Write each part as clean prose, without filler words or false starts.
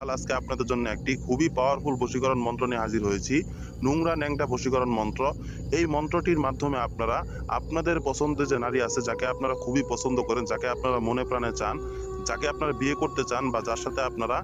আজকে আপনাদের জন্য একটি খুবই পাওয়ারফুল বশীকরণ মন্ত্র নিয়ে হাজির হয়েছি। নোংরা ন্যাংটা বশীকরণ মন্ত্র। এই মন্ত্রটির মাধ্যমে আপনারা আপনাদের পছন্দের যে নারী আছে, যাকে আপনারা খুবই পছন্দ করেন, যাকে আপনারা মনে প্রাণে চান, যাকে আপনারা বিয়ে করতে চান বা যার সাথে আপনারা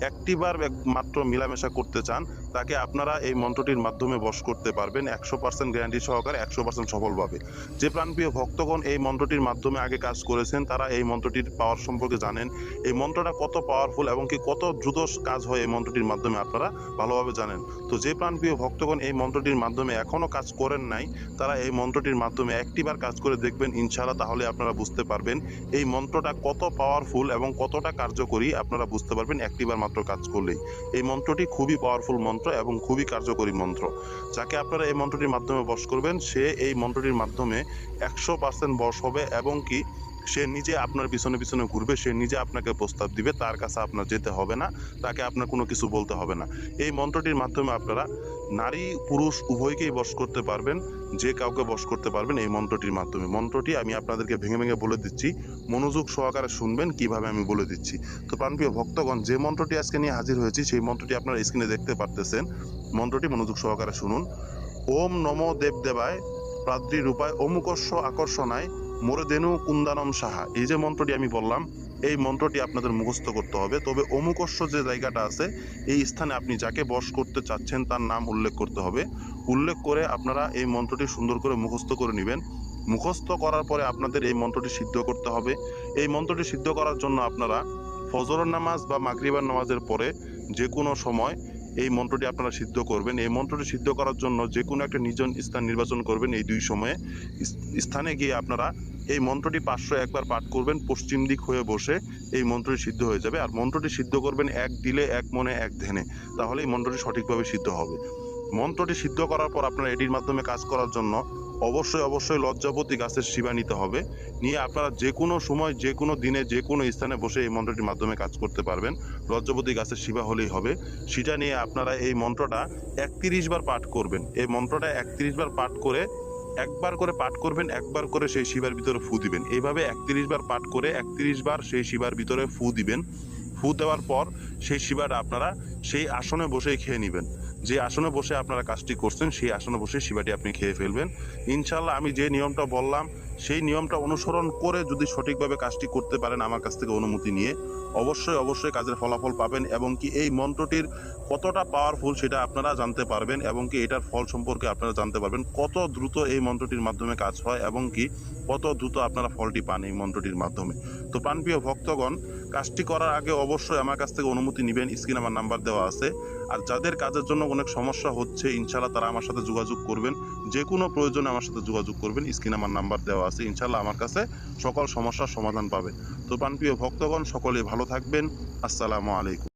একটিবার মাত্র মিলামেশা করতে চান, তাকে আপনারা এই মন্ত্রটির মাধ্যমে বশ করতে পারবেন 100% গ্যারান্টি সহকারে, 100% সফলভাবে। যে প্রাণপ্রিয় ভক্তগণ এই মন্ত্রটির মাধ্যমে আগে কাজ করেছেন, তারা এই মন্ত্রটির পাওয়ার সম্পর্কে জানেন। এই মন্ত্রটা কত পাওয়ারফুল এবং কি কত দ্রুত কাজ হয় এই মন্ত্রটির মাধ্যমে আপনারা ভালোভাবে জানেন। তো যে প্রাণপ্রিয় ভক্তগণ এই মন্ত্রটির মাধ্যমে এখনো কাজ করেন নাই, তারা এই মন্ত্রটির মাধ্যমে একটিবার কাজ করে দেখবেন ইনশাআল্লাহ, তাহলে আপনারা বুঝতে পারবেন এই মন্ত্রটা কত পাওয়ারফুল এবং কতটা কার্যকরী। আপনারা বুঝতে পারবেন একটিবার মাত্র কাজ করলেই। এই মন্ত্রটি খুবই পাওয়ারফুল মন্ত্র এবং খুবই কার্যকরী মন্ত্র। যাকে আপনারা এই মন্ত্রটির মাধ্যমে বশ করবেন, সে এই মন্ত্রটির মাধ্যমে 100% বশ হবে এবং কি সে নিজে আপনার পিছনে পিছনে ঘুরবে, সে নিজে আপনাকে প্রস্তাব দিবে, তার কাছে আপনার যেতে হবে না, তাকে আপনার কোনো কিছু বলতে হবে না। এই মন্ত্রটির মাধ্যমে আপনারা নারী পুরুষ উভয়কেই বশ করতে পারবেন, যে কাউকে বশ করতে পারবেন এই মন্ত্রটির মাধ্যমে। মন্ত্রটি আমি আপনাদেরকে ভেঙে ভেঙে বলে দিচ্ছি, মনোযোগ সহকারে শুনবেন কিভাবে আমি বলে দিচ্ছি। তো প্রাণপ্রিয় ভক্তগণ, যে মন্ত্রটি আজকে নিয়ে হাজির হয়েছি সেই মন্ত্রটি আপনারা স্ক্রিনে দেখতে পারতেছেন। মন্ত্রটি মনোযোগ সহকারে শুনুন। ওম নমো দেবদেবায় প্রাদ্রি রূপায় অমুকস্য আকর্ষণায় মোরে দেনু কুন্দানম সাহা। এই যে মন্ত্রটি আমি বললাম, এই মন্ত্রটি আপনাদের মুখস্থ করতে হবে। তবে অমুকস্য যে জায়গাটা আছে, এই স্থানে আপনি যাকে বশ করতে চাচ্ছেন তার নাম উল্লেখ করতে হবে। উল্লেখ করে আপনারা এই মন্ত্রটি সুন্দর করে মুখস্থ করে নেবেন। মুখস্থ করার পরে আপনাদের এই মন্ত্রটি সিদ্ধ করতে হবে। এই মন্ত্রটি সিদ্ধ করার জন্য আপনারা ফজরের নামাজ বা মাগরিবের নামাজের পরে যে কোনো সময় এই মন্ত্রটি আপনারা সিদ্ধ করবেন। এই মন্ত্রটি সিদ্ধ করার জন্য যে কোনো একটা নির্জন স্থান নির্বাচন করবেন। এই দুই সময়ে স্থানে গিয়ে আপনারা এই মন্ত্রটি 501 বার পাঠ করবেন, পশ্চিম দিক হয়ে বসে। এই মন্ত্রটি সিদ্ধ হয়ে যাবে। আর মন্ত্রটি সিদ্ধ করবেন এক দিলে, এক মনে, এক ধ্যানে, তাহলে এই মন্ত্রটি সঠিকভাবে সিদ্ধ হবে। মন্ত্রটি সিদ্ধ করার পর আপনারা এটির মাধ্যমে কাজ করার জন্য অবশ্যই লজ্জাপতি গাছের শিবা নিতে হবে। নিয়ে আপনারা যে কোনো সময়, যে কোনো দিনে, যে কোনো স্থানে বসে এই মন্ত্রটির মাধ্যমে কাজ করতে পারবেন। লজ্জাপতি গাছের শিবা হলেই হবে। সেটা নিয়ে আপনারা এই মন্ত্রটা 31 বার পাঠ করবেন। এই মন্ত্রটা 31 বার পাঠ করে একবার করে পাঠ করবেন, একবার করে সেই শিবার ভিতরে ফু দিবেন। এইভাবে 31 বার পাঠ করে 31 বার সেই শিবার ভিতরে ফু দিবেন। ফু দেওয়ার পর সেই শিবাটা আপনারা সেই আসনে বসেই খেয়ে নেবেন। যে আসনে বসে আপনারা কাজটি করছেন, সেই আসনে বসে শিবাটি আপনি খেয়ে ফেলবেন ইনশাল্লাহ। আমি যে নিয়মটা বললাম সেই নিয়মটা অনুসরণ করে যদি সঠিকভাবে কাজটি করতে পারেন, আমার কাছ থেকে অনুমতি নিয়ে, অবশ্যই কাজের ফলাফল পাবেন এবং কি এই মন্ত্রটির কতটা পাওয়ারফুল সেটা আপনারা জানতে পারবেন এবং কি এটার ফল সম্পর্কে আপনারা জানতে পারবেন, কত দ্রুত এই মন্ত্রটির মাধ্যমে কাজ হয় এবং কি কত দ্রুত আপনারা ফলটি পান এই মন্ত্রটির মাধ্যমে। তো প্রাণপ্রিয় ভক্তগণ, কাজটি করার আগে অবশ্যই আমার কাছ থেকে অনুমতি নেবেন। স্ক্রিনে আমার নাম্বার দেওয়া আছে। আর যাদের কাজের জন্য অনেক সমস্যা হচ্ছে, ইনশাল্লাহ তারা আমার সাথে যোগাযোগ করবেন। যে কোনো প্রয়োজনে আমার সাথে যোগাযোগ করবেন। স্ক্রিনে আমার নাম্বার দেওয়া আছে। ইনশাল্লাহ আমার কাছে সকল সমস্যার সমাধান পাবেন। তো প্রাণপ্রিয় ভক্তগণ, সকলে ভালো থাকবেন। আসসালামু আলাইকুম।